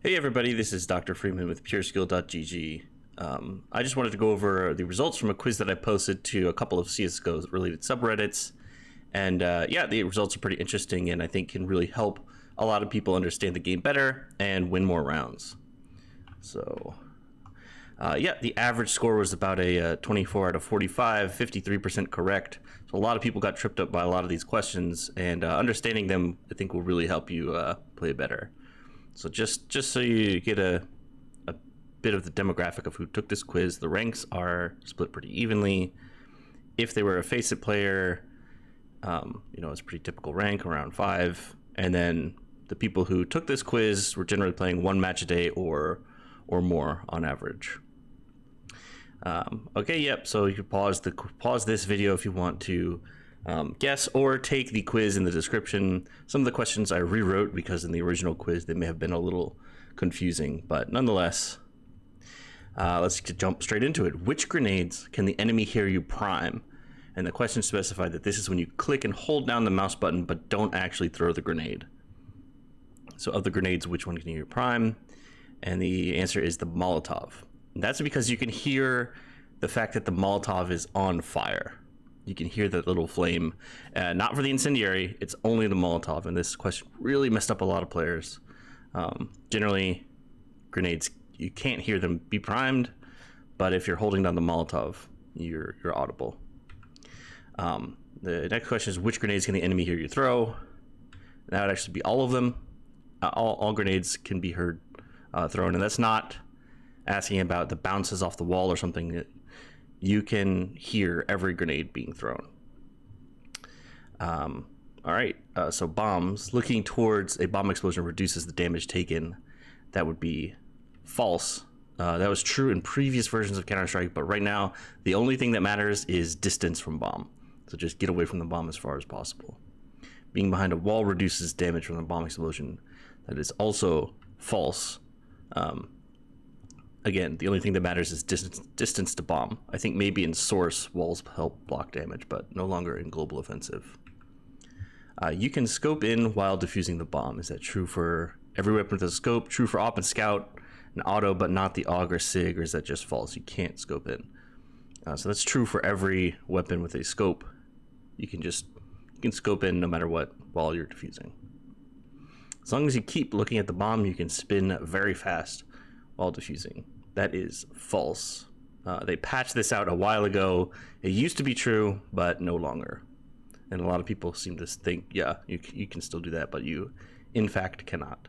Hey everybody, this is Dr. Freeman with PureSkill.gg. I just wanted to go over the results from a quiz that I posted to a couple of CSGO related subreddits. And yeah, the results are pretty interesting and I think can really help a lot of people understand the game better and win more rounds. So yeah, the average score was about a 24 out of 45, 53% correct. So a lot of people got tripped up by a lot of these questions, and understanding them I think will really help you play better. So just so you get a bit of the demographic of who took this quiz, the ranks are split pretty evenly. If they were a Face-It player, it's a pretty typical rank, around 5. And then the people who took this quiz were generally playing 1 match a day or more on average. Okay, yep. So you can pause this video if you want to guess or take the quiz in the description. Some of the questions I rewrote because in the original quiz they may have been a little confusing, but nonetheless, let's jump straight into it. Which grenades can the enemy hear you prime? And the question specified that this is when you click and hold down the mouse button but don't actually throw the grenade. So of the grenades, which one can you hear prime? And the answer is the Molotov. And that's because you can hear the fact that the Molotov is on fire. You can hear that little flame, not for the incendiary, it's only the Molotov. And this question really messed up a lot of players. Generally, grenades, you can't hear them be primed, but if you're holding down the Molotov, you're audible. The next question is, which grenades can the enemy hear you throw? That would actually be all of them. All grenades can be heard thrown, and that's not asking about the bounces off the wall or something. You can hear every grenade being thrown. All right, so bombs. Looking towards a bomb explosion reduces the damage taken. That would be false. That was true in previous versions of Counter-Strike, but right now, the only thing that matters is distance from bomb. So just get away from the bomb as far as possible. Being behind a wall reduces damage from the bomb explosion. That is also false. Again, the only thing that matters is distance to bomb. I think maybe in source, walls help block damage, but no longer in global offensive. You can scope in while defusing the bomb. Is that true for every weapon with a scope? True for op and scout and auto, but not the AUG or SIG, or is that just false? You can't scope in. So that's true for every weapon with a scope. You can scope in no matter what while you're defusing. As long as you keep looking at the bomb, you can spin very fast while defusing. That is false. They patched this out a while ago. It used to be true, but no longer. And a lot of people seem to think, yeah, you can still do that, but you, in fact, cannot.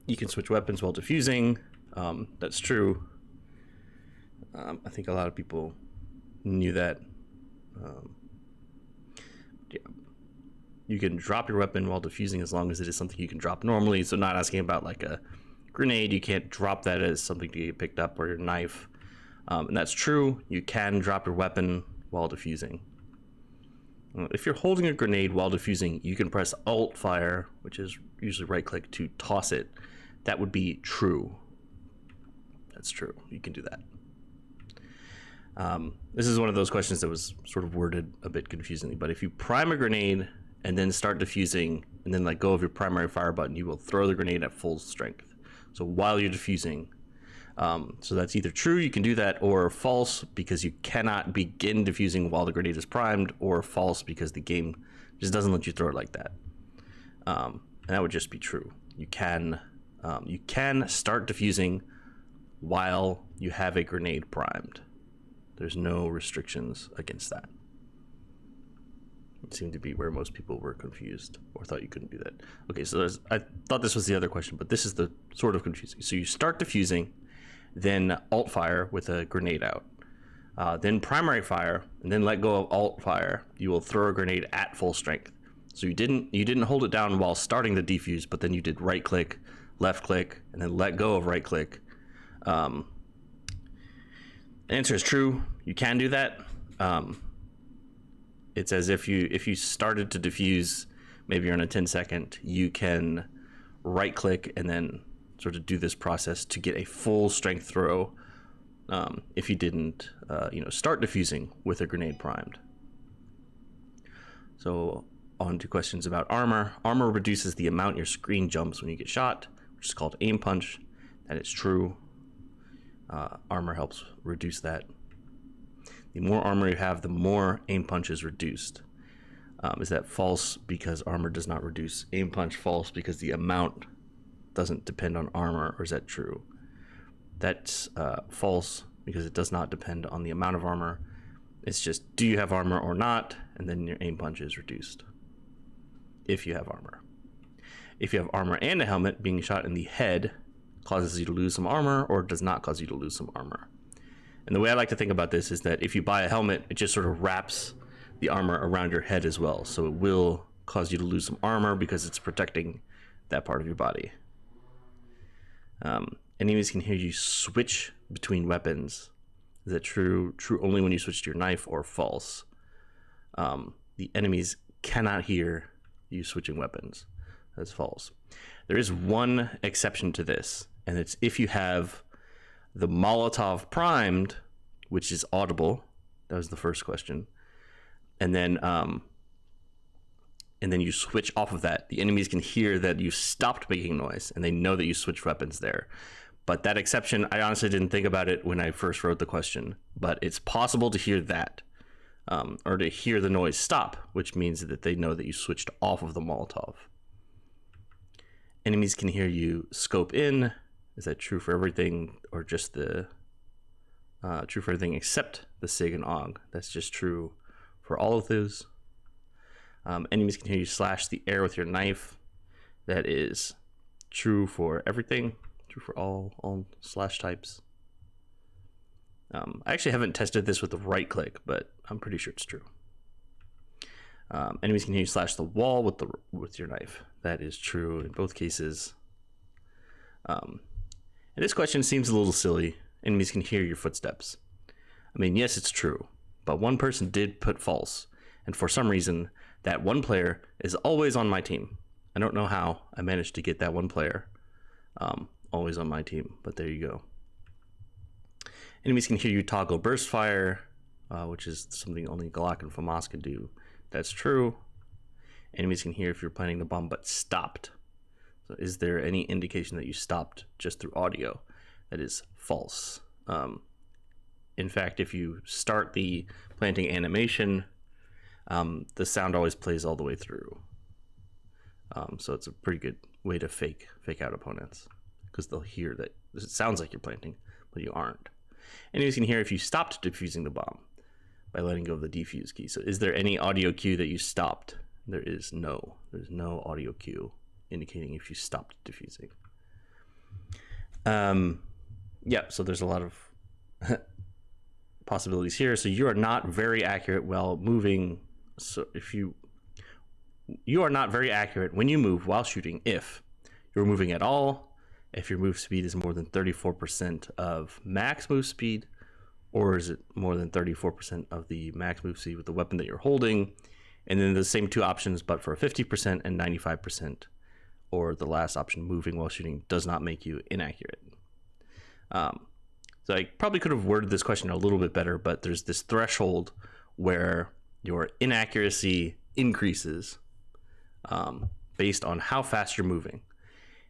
You can switch weapons while defusing. That's true. I think a lot of people knew that. Yeah. You can drop your weapon while defusing as long as it is something you can drop normally. So not asking about like a grenade, you can't drop that as something to get picked up, or your knife. And that's true. You can drop your weapon while defusing. If you're holding a grenade while defusing, you can press Alt Fire, which is usually right click, to toss it. That would be true. That's true. You can do that. This is one of those questions that was sort of worded a bit confusingly, but if you prime a grenade and then start defusing and then let go of your primary fire button, you will throw the grenade at full strength. So while you're defusing, so that's either true, you can do that, or false, because you cannot begin defusing while the grenade is primed, or false, because the game just doesn't let you throw it like that. And that would just be true. You can start defusing while you have a grenade primed. There's no restrictions against that. It seemed to be where most people were confused or thought you couldn't do that. Okay, so I thought this was the other question, but this is the sort of confusing. So you start defusing, then alt fire with a grenade out, then primary fire, and then let go of alt fire. You will throw a grenade at full strength. So you didn't hold it down while starting the defuse, but then you did right click, left click, and then let go of right click. The answer is true. You can do that. It's as if you started to defuse, maybe you're on a 10-second, you can right click and then sort of do this process to get a full strength throw. If you didn't, start defusing with a grenade primed. So on to questions about armor. Armor reduces the amount your screen jumps when you get shot, which is called aim punch. That is true. Armor helps reduce that. The more armor you have, the more aim punch is reduced. Is that false because armor does not reduce aim punch? False because the amount doesn't depend on armor, or is that true? That's false because it does not depend on the amount of armor. It's just, do you have armor or not? And then your aim punch is reduced if you have armor. If you have armor and a helmet, being shot in the head causes you to lose some armor or does not cause you to lose some armor. And the way I like to think about this is that if you buy a helmet, it just sort of wraps the armor around your head as well. So it will cause you to lose some armor because it's protecting that part of your body. Enemies can hear you switch between weapons. Is that true? True only when you switch to your knife, or false? The enemies cannot hear you switching weapons. That's false. There is one exception to this, and it's if you have the Molotov primed, which is audible. That was the first question. And then you switch off of that. The enemies can hear that you stopped making noise, and they know that you switched weapons there. But that exception, I honestly didn't think about it when I first wrote the question, but it's possible to hear that, or to hear the noise stop, which means that they know that you switched off of the Molotov. Enemies can hear you scope in. Is that true for everything, or just the true for everything except the SIG and AUG? That's just true for all of those. Enemies can hear you slash the air with your knife. That is true for everything. True for all slash types. I actually haven't tested this with the right click, but I'm pretty sure it's true. Enemies can hear you slash the wall with your knife. That is true in both cases. And this question seems a little silly. Enemies can hear your footsteps. I mean, yes, it's true, but one person did put false, and for some reason, that one player is always on my team. I don't know how I managed to get that one player always on my team, but there you go. Enemies can hear you toggle burst fire, which is something only Galak and Famas can do. That's true. Enemies can hear if you're planting the bomb but stopped. So is there any indication that you stopped just through audio? That is false. In fact, if you start the planting animation, the sound always plays all the way through. So it's a pretty good way to fake out opponents, because they'll hear that it sounds like you're planting, but you aren't. Enemies can hear if you stopped defusing the bomb by letting go of the defuse key. So is there any audio cue that you stopped? There is no. There's no audio cue indicating if you stopped defusing. Yeah, so there's a lot of possibilities here. So you are not very accurate while moving. So if you are not very accurate when you move while shooting if you're moving at all, if your move speed is more than 34% of max move speed, or is it more than 34% of the max move speed with the weapon that you're holding, and then the same two options but for 50% and 95%, or the last option, moving while shooting, does not make you inaccurate. So I probably could have worded this question a little bit better, but there's this threshold where your inaccuracy increases based on how fast you're moving.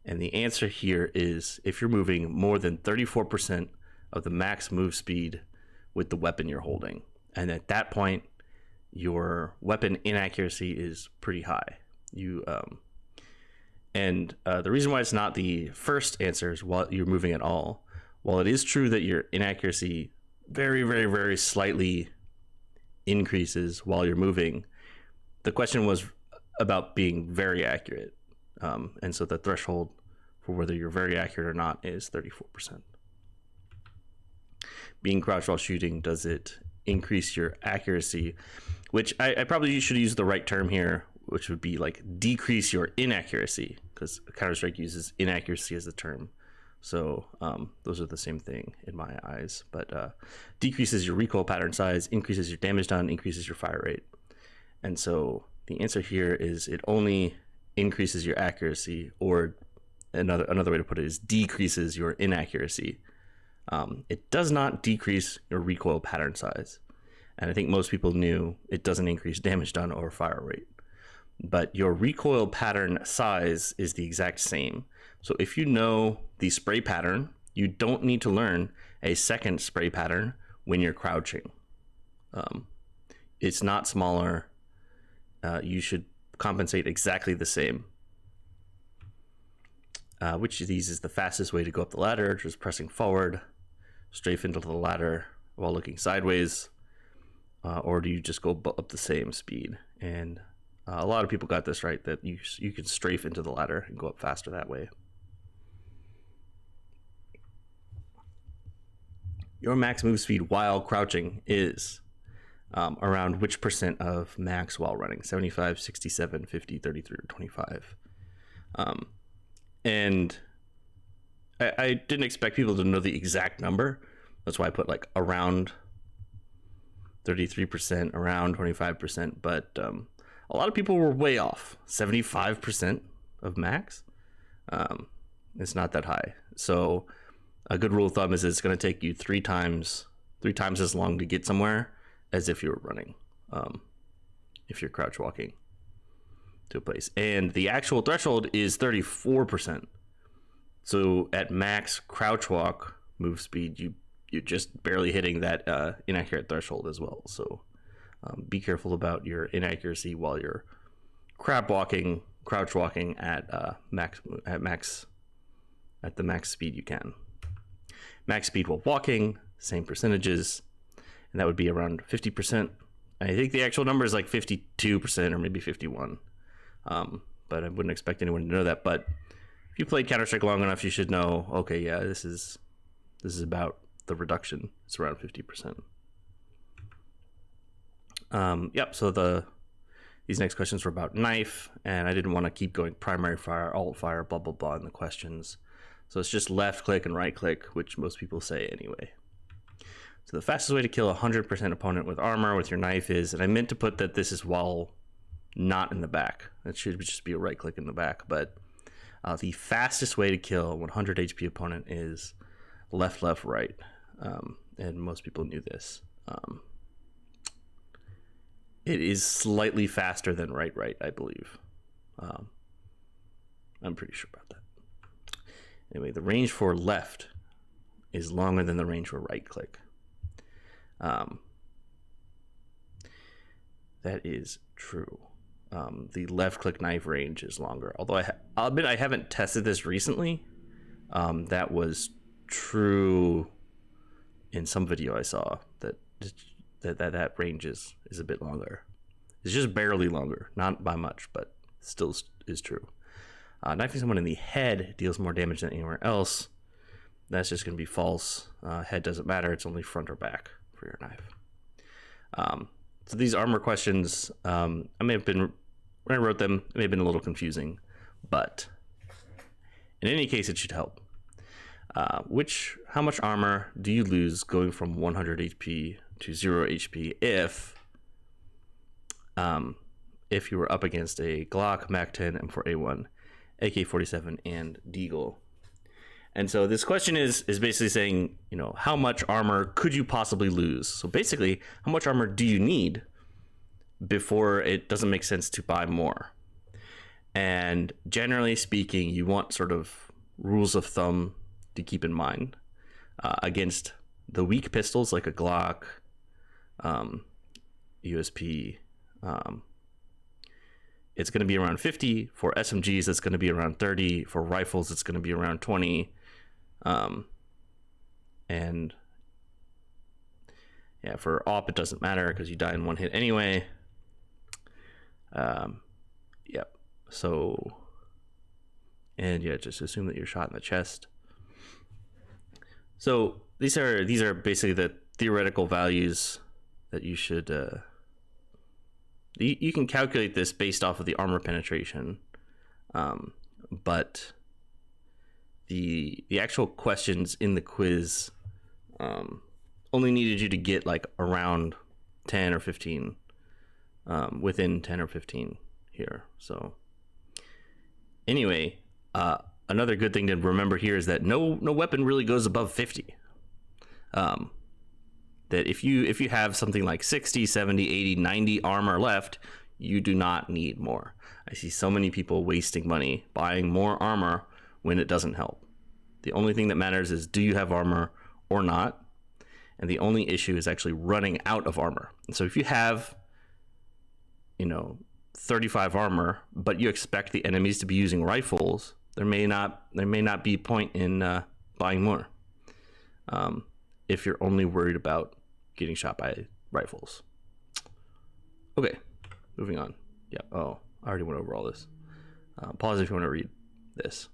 And the answer here is if you're moving more than 34% of the max move speed with the weapon you're holding. And at that point, your weapon inaccuracy is pretty high. The reason why it's not the first answer is while you're moving at all. While it is true that your inaccuracy very, very, very slightly increases while you're moving, the question was about being very accurate. And so the threshold for whether you're very accurate or not is 34%. Being crouched while shooting, does it increase your accuracy? Which I probably should use the right term here, which would be like decrease your inaccuracy, because Counter-Strike uses inaccuracy as a term. So those are the same thing in my eyes, but decreases your recoil pattern size, increases your damage done, increases your fire rate. And so the answer here is it only increases your accuracy, or another way to put it is decreases your inaccuracy. It does not decrease your recoil pattern size. And I think most people knew it doesn't increase damage done or fire rate. but your recoil pattern size is the exact same. So if you know the spray pattern, you don't need to learn a second spray pattern when you're crouching. It's not smaller. You should compensate exactly the same. Which of these is the fastest way to go up the ladder? Just pressing forward, strafe into the ladder while looking sideways, or do you just go up the same speed? And a lot of people got this right, that you can strafe into the ladder and go up faster that way. Your max move speed while crouching is around which percent of max while running? 75, 67, 50, 33, or 25. And I didn't expect people to know the exact number. That's why I put like around 33%, around 25%. But a lot of people were way off. 75% of max. It's not that high. So a good rule of thumb is it's going to take you three times as long to get somewhere as if you were running, if you're crouch walking to a place. And the actual threshold is 34%. So at max crouch walk move speed, you're just barely hitting that inaccurate threshold as well. So be careful about your inaccuracy while you're crouch walking at the max speed you can. Max speed while walking, same percentages, and that would be around 50%. I think the actual number is like 52% or maybe 51. But I wouldn't expect anyone to know that. But if you played Counter-Strike long enough, you should know, okay, yeah, this is about the reduction. It's around 50%. Yep, so these next questions were about knife, and I didn't want to keep going primary fire, alt fire, blah, blah, blah in the questions. So it's just left click and right click, which most people say anyway. So the fastest way to kill a 100% opponent with armor with your knife is, and I meant to put that this is while not in the back. It should just be a right click in the back, but the fastest way to kill a 100 HP opponent is left, left, right. And most people knew this. It is slightly faster than right, right, I believe. I'm pretty sure about that. Anyway, the range for left is longer than the range for right click. That is true. The left click knife range is longer. Although I'll admit I haven't tested this recently. That was true in some video I saw that range is a bit longer. It's just barely longer, not by much, but still is true. Knifing someone in the head deals more damage than anywhere else. That's just going to be false. Head doesn't matter. It's only front or back for your knife. So these armor questions, I may have been, when I wrote them, it may have been a little confusing, but in any case, it should help. How much armor do you lose going from 100 HP to 0 HP if you were up against a Glock, MAC-10, M4A1, AK-47, and Deagle? And so this question is basically saying, how much armor could you possibly lose? So basically, how much armor do you need before it doesn't make sense to buy more? And generally speaking, you want sort of rules of thumb to keep in mind against the weak pistols like a Glock, USP. It's going to be around 50. For SMGs, it's going to be around 30. For rifles, it's going to be around 20. And yeah, for AWP, it doesn't matter because you die in one hit anyway. Yep. So, and yeah, just assume that you're shot in the chest. So these are basically the theoretical values that you should. You can calculate this based off of the armor penetration, but the actual questions in the quiz only needed you to get like around 10 or 15, within 10 or 15 here. So anyway, another good thing to remember here is that no weapon really goes above 50. That if you have something like 60, 70, 80, 90 armor left, You do not need more. I see so many people wasting money buying more armor when it doesn't help. The only thing that matters is, do you have armor or not? And the only issue is actually running out of armor. And so if you have, 35 armor, but you expect the enemies to be using rifles, there may not be point in buying more. If you're only worried about getting shot by rifles. Okay, moving on. Yeah. Oh, I already went over all this. Pause if you want to read this.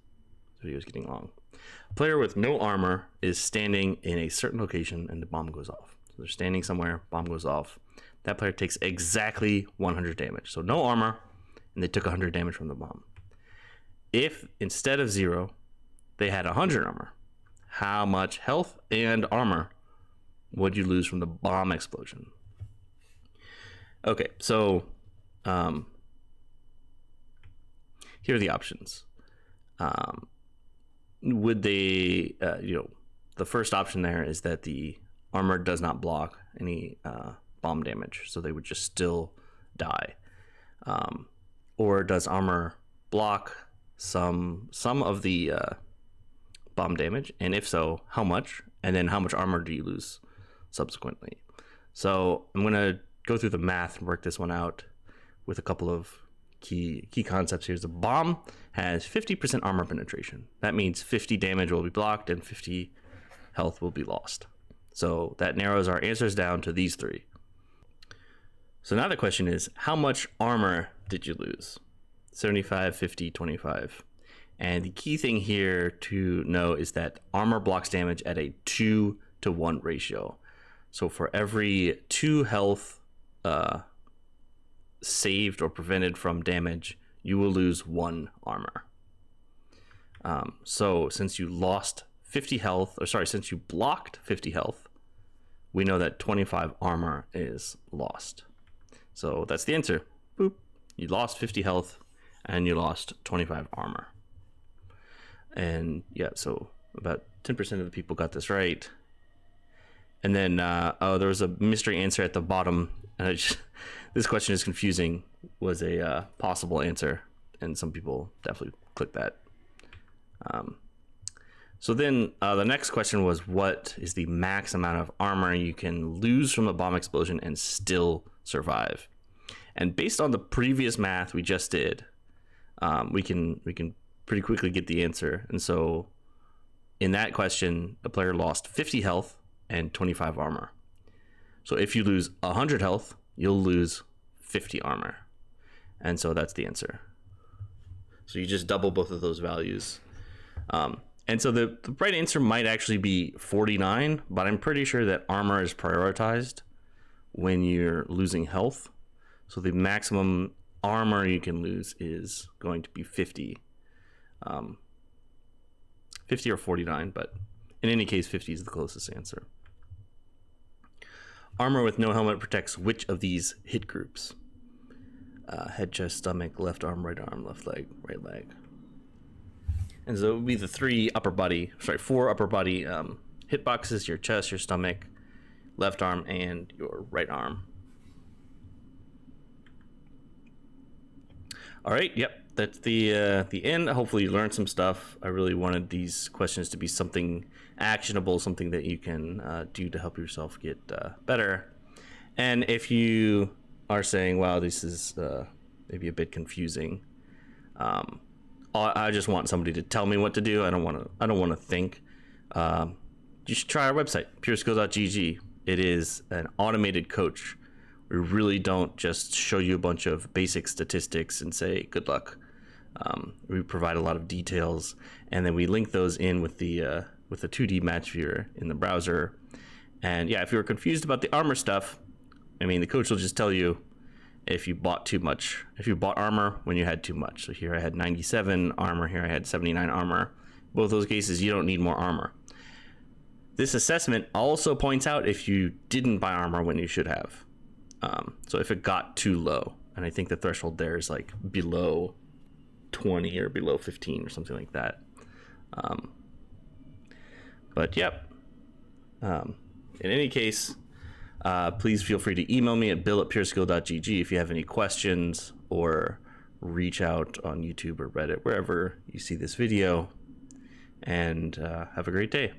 This video is getting long. A player with no armor is standing in a certain location and the bomb goes off. So they're standing somewhere, bomb goes off. That player takes exactly 100 damage. So no armor, and they took 100 damage from the bomb. If instead of 0, they had 100 armor, how much health and armor would you lose from the bomb explosion? Okay, so here are the options. Would they, the first option there is that the armor does not block any bomb damage, so they would just still die. Or does armor block some of the bomb damage, and if so, how much? And then how much armor do you lose subsequently? So I'm gonna go through the math and work this one out with a couple of key concepts here. The bomb has 50% armor penetration. That means 50 damage will be blocked and 50 health will be lost. So that narrows our answers down to these three. So now the question is, how much armor did you lose? 75, 50, 25. And the key thing here to know is that armor blocks damage at a 2-to-1 ratio. So for every 2 health saved or prevented from damage, you will lose 1 armor. So since you lost 50 health, since you blocked 50 health, we know that 25 armor is lost. So that's the answer. Boop. You lost 50 health and you lost 25 armor. And yeah, so about 10% of the people got this right. And then, there was a mystery answer at the bottom. And this question is confusing, was a possible answer. And some people definitely clicked that. So then the next question was, what is the max amount of armor you can lose from a bomb explosion and still survive? And based on the previous math we just did, we can pretty quickly get the answer. And so in that question, the player lost 50 health and 25 armor. So if you lose 100 health, you'll lose 50 armor. And so that's the answer. So you just double both of those values. And so the right answer might actually be 49, but I'm pretty sure that armor is prioritized when you're losing health. So the maximum armor you can lose is going to be 50. 50 or 49, but in any case, 50 is the closest answer. Armor with no helmet protects which of these hit groups? Head, chest, stomach, left arm, right leg, right leg. And so it would be the four upper body hit boxes: your chest, your stomach, left arm, and your right arm. All right, yep, that's the end. Hopefully you learned some stuff. I really wanted these questions to be something actionable, something that you can do to help yourself get better. And if you are saying, wow, this is maybe a bit confusing, I just want somebody to tell me what to do. I don't want to think. You should try our website, pureskill.gg. It is an automated coach. We really don't just show you a bunch of basic statistics and say good luck. We provide a lot of details, and then we link those in with the 2D match viewer in the browser. And yeah, if you were confused about the armor stuff, the coach will just tell you if you bought too much, if you bought armor when you had too much. So here I had 97 armor, here I had 79 armor. Both those cases, you don't need more armor. This assessment also points out if you didn't buy armor when you should have. So if it got too low, and I think the threshold there is like below 20 or below 15 or something like that. But yep. In any case, Please feel free to email me at bill@pureskill.gg if you have any questions, or reach out on YouTube or Reddit, wherever you see this video. And have a great day.